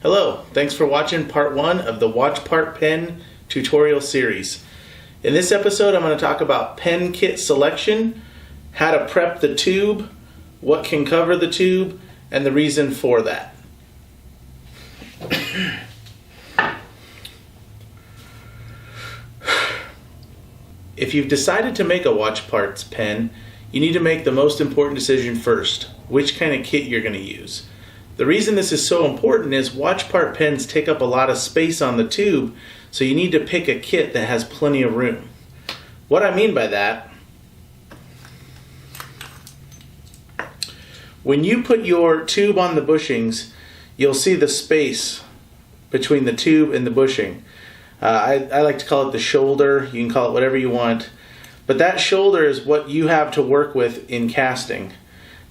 Hello, thanks for watching part 1 of the Watch Part Pen tutorial series. In this episode I'm going to talk about pen kit selection, how to prep the tube, what can cover the tube, and the reason for that. If you've decided to make a watch parts pen, you need to make the most important decision first, which kind of kit you're going to use. The reason this is so important is watch part pens take up a lot of space on the tube, so you need to pick a kit that has plenty of room. What I mean by that, when you put your tube on the bushings, you'll see the space between the tube and the bushing. I like to call it the shoulder. You can call it whatever you want, but that shoulder is what you have to work with in casting.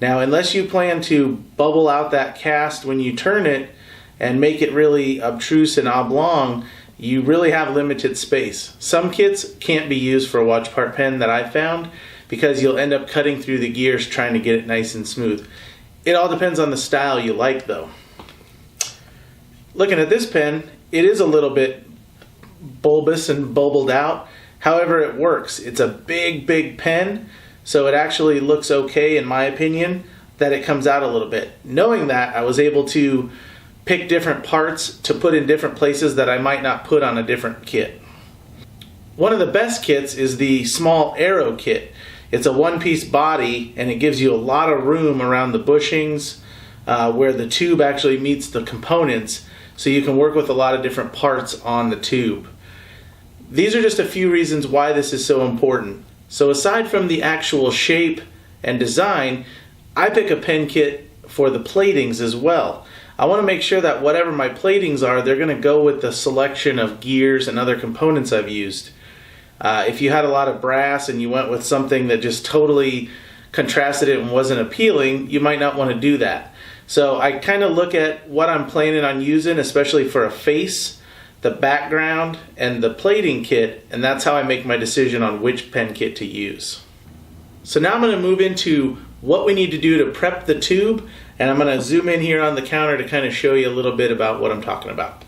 Now, unless you plan to bubble out that cast when you turn it and make it really obtuse and oblong, you really have limited space. Some kits can't be used for a watch part pen that I found because you'll end up cutting through the gears trying to get it nice and smooth. It all depends on the style you like though. Looking at this pen, it is a little bit bulbous and bubbled out. However, it works. It's a big pen. So it actually looks okay, in my opinion, that it comes out a little bit. Knowing that, I was able to pick different parts to put in different places that I might not put on a different kit. One of the best kits is the small arrow kit. It's a one-piece body and it gives you a lot of room around the bushings where the tube actually meets the components, so you can work with a lot of different parts on the tube. These are just a few reasons why this is so important. So aside from the actual shape and design, I pick a pen kit for the platings as well. I want to make sure that whatever my platings are, they're going to go with the selection of gears and other components I've used. If you had a lot of brass and you went with something that just totally contrasted it and wasn't appealing, you might not want to do that. So I kind of look at what I'm planning on using, especially for a face, the background, and the plating kit, and that's how I make my decision on which pen kit to use. So now I'm going to move into what we need to do to prep the tube, and I'm going to zoom in here on the counter to kind of show you a little bit about what I'm talking about.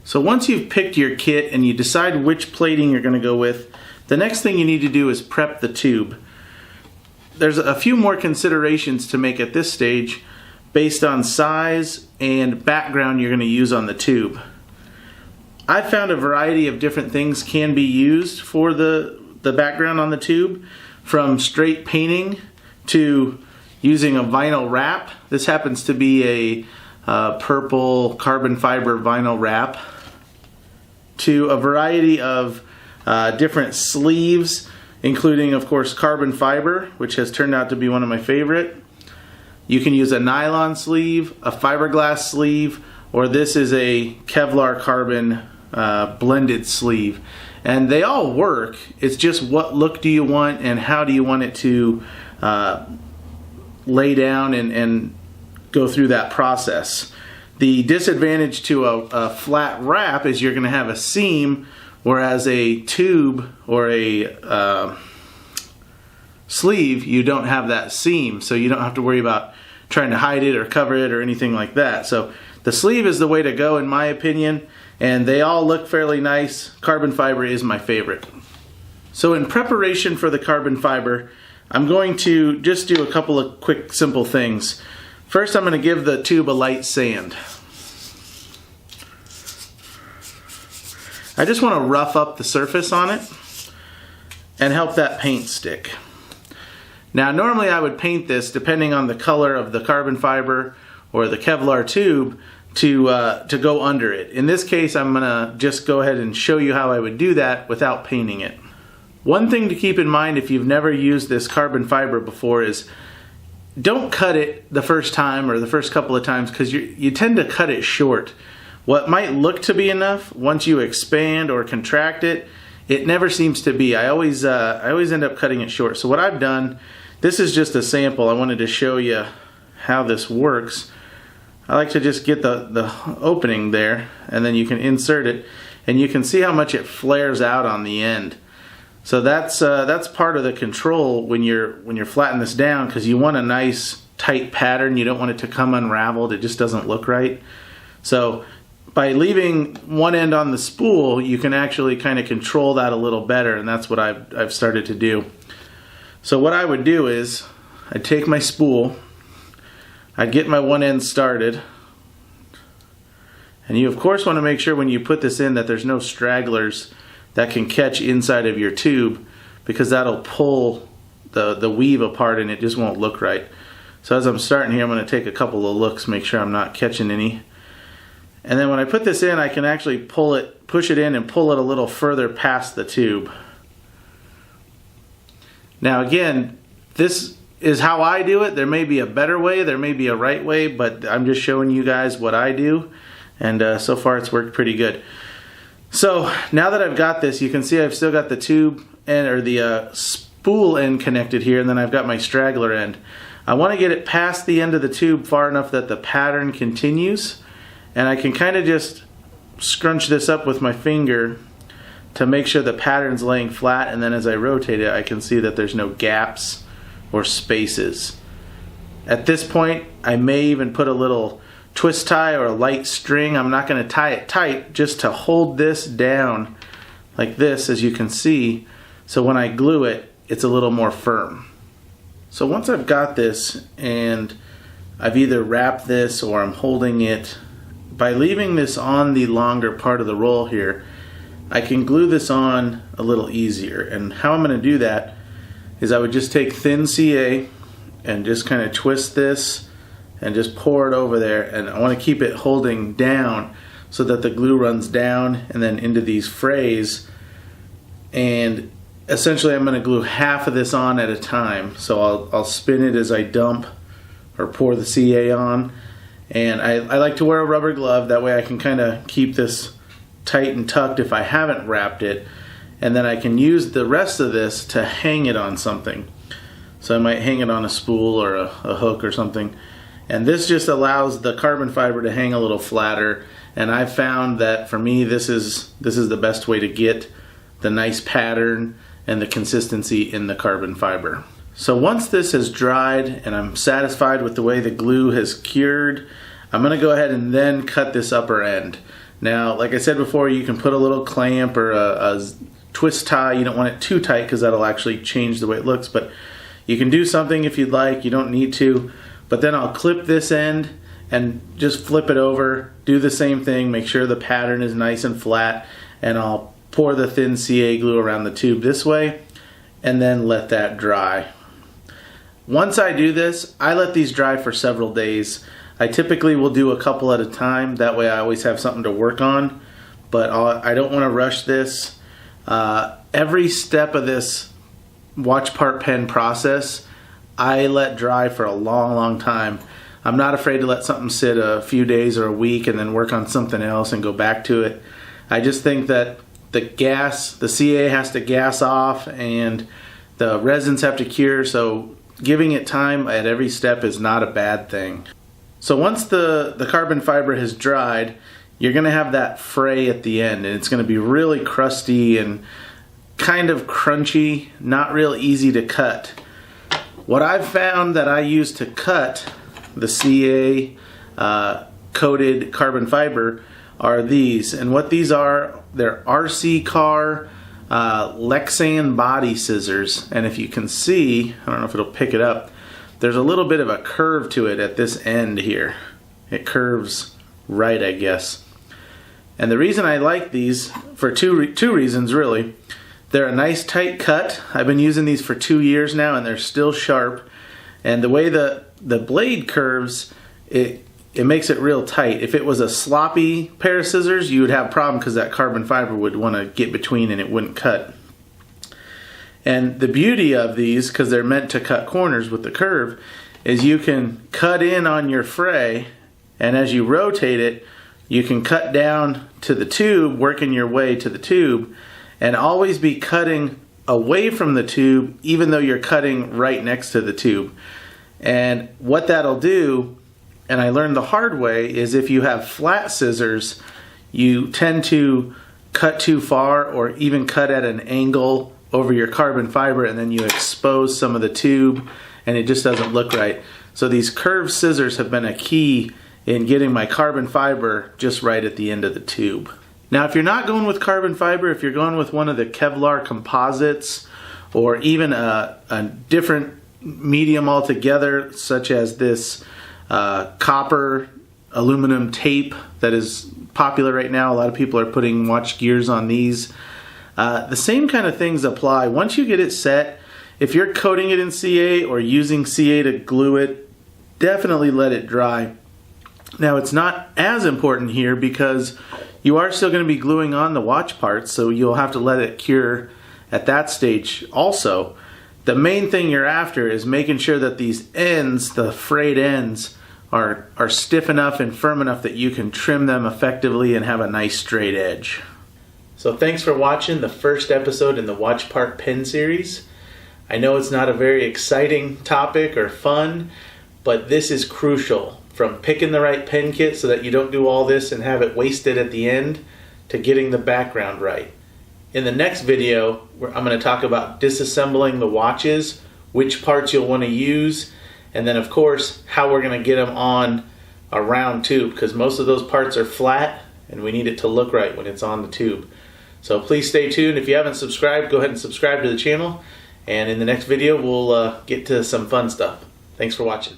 So once you've picked your kit and you decide which plating you're going to go with, the next thing you need to do is prep the tube. There's a few more considerations to make at this stage based on size and background you're going to use on the tube. I found a variety of different things can be used for the background on the tube, from straight painting to using a vinyl wrap. This happens to be a purple carbon fiber vinyl wrap, to a variety of different sleeves, including of course carbon fiber, which has turned out to be one of my favorite. You can use a nylon sleeve, a fiberglass sleeve, or this is a Kevlar carbon blended sleeve, and they all work. It's just what look do you want and how do you want it to lay down and go through that process. The disadvantage to a flat wrap is you're going to have a seam, whereas a tube or a sleeve, you don't have that seam, so you don't have to worry about trying to hide it or cover it or anything like that. So the sleeve is the way to go, in my opinion, and they all look fairly nice. Carbon fiber is my favorite. So in preparation for the carbon fiber, I'm going to just do a couple of quick simple things. First, I'm going to give the tube a light sand. I just want to rough up the surface on it and help that paint stick. Now normally I would paint this, depending on the color of the carbon fiber or the Kevlar tube, to go under it. In this case, I'm gonna just go ahead and show you how I would do that without painting it. One thing to keep in mind if you've never used this carbon fiber before is don't cut it the first time or the first couple of times, because you tend to cut it short. What might look to be enough, once you expand or contract it, it never seems to be. I always end up cutting it short. So what I've done, this is just a sample. I wanted to show you how this works. I like to just get the opening there, and then you can insert it, and you can see how much it flares out on the end. So that's part of the control when you're flattening this down, because you want a nice tight pattern. You don't want it to come unraveled. It just doesn't look right. So by leaving one end on the spool, you can actually kind of control that a little better, and that's what I've started to do. So what I would do is I'd take my spool, I'd get my one end started, and you of course want to make sure when you put this in that there's no stragglers that can catch inside of your tube, because that'll pull the weave apart and it just won't look right. So as I'm starting here, I'm going to take a couple of looks, make sure I'm not catching any. And then when I put this in, I can actually push it in and pull it a little further past the tube. Now again, this is how I do it. There may be a better way, there may be a right way, but I'm just showing you guys what I do. And so far it's worked pretty good. So now that I've got this, you can see I've still got the tube end, or the spool end connected here, and then I've got my straggler end. I want to get it past the end of the tube far enough that the pattern continues, and I can kind of just scrunch this up with my finger to make sure the pattern's laying flat, and then as I rotate it I can see that there's no gaps or spaces. At this point I may even put a little twist tie or a light string. I'm not going to tie it tight, just to hold this down like this, as you can see, so when I glue it, it's a little more firm. So once I've got this and I've either wrapped this or I'm holding it, by leaving this on the longer part of the roll here, I can glue this on a little easier. And how I'm going to do that is I would just take thin CA and just kind of twist this and just pour it over there, and I want to keep it holding down so that the glue runs down and then into these frays. And essentially I'm going to glue half of this on at a time. So I'll spin it as I dump or pour the CA on, and I like to wear a rubber glove, that way I can kind of keep this tight and tucked if I haven't wrapped it, and then I can use the rest of this to hang it on something. So I might hang it on a spool or a hook or something. And this just allows the carbon fiber to hang a little flatter, and I've found that for me this is the best way to get the nice pattern and the consistency in the carbon fiber. So once this has dried and I'm satisfied with the way the glue has cured, I'm going to go ahead and then cut this upper end. Now, like I said before, you can put a little clamp or a twist tie. You don't want it too tight because that'll actually change the way it looks, but you can do something if you'd like. You don't need to. But then I'll clip this end and just flip it over, do the same thing, make sure the pattern is nice and flat, and I'll pour the thin CA glue around the tube this way, and then let that dry. Once I do this, I let these dry for several days. I typically will do a couple at a time, that way I always have something to work on, but I don't want to rush this. Every step of this watch part pen process I let dry for a long time. I'm not afraid to let something sit a few days or a week and then work on something else and go back to it. I just think that the CA has to gas off and the resins have to cure, so giving it time at every step is not a bad thing. So once the carbon fiber has dried, you're going to have that fray at the end, and it's going to be really crusty and kind of crunchy, not real easy to cut. What I've found that I use to cut the CA coated carbon fiber are these. And what these are, they're RC car Lexan body scissors. And if you can see, I don't know if it'll pick it up, there's a little bit of a curve to it at this end here. It curves right, I guess. And the reason I like these, for two reasons really. They're a nice tight cut. I've been using these for 2 years now and they're still sharp. And the way the blade curves, it makes it real tight. If it was a sloppy pair of scissors, you would have a problem because that carbon fiber would want to get between and it wouldn't cut. And the beauty of these, because they're meant to cut corners with the curve, is you can cut in on your fray, and as you rotate it, you can cut down to the tube, working your way to the tube, and always be cutting away from the tube even though you're cutting right next to the tube. And what that'll do, and I learned the hard way, is if you have flat scissors, you tend to cut too far or even cut at an angle over your carbon fiber and then you expose some of the tube and it just doesn't look right. So these curved scissors have been a key in getting my carbon fiber just right at the end of the tube. Now if you're not going with carbon fiber, if you're going with one of the Kevlar composites or even a different medium altogether, such as this copper aluminum tape that is popular right now, a lot of people are putting watch gears on these. The same kind of things apply. Once you get it set, if you're coating it in CA or using CA to glue it, definitely let it dry. Now it's not as important here because you are still going to be gluing on the watch parts, so you'll have to let it cure at that stage also. The main thing you're after is making sure that these ends, the frayed ends, are stiff enough and firm enough that you can trim them effectively and have a nice straight edge. So thanks for watching the first episode in the Watch Part Pen series. I know it's not a very exciting topic or fun, but this is crucial. From picking the right pen kit so that you don't do all this and have it wasted at the end, to getting the background right. In the next video, I'm going to talk about disassembling the watches, which parts you'll want to use, and then of course how we're going to get them on a round tube, because most of those parts are flat and we need it to look right when it's on the tube. So please stay tuned. If you haven't subscribed, go ahead and subscribe to the channel, and in the next video we'll get to some fun stuff. Thanks for watching.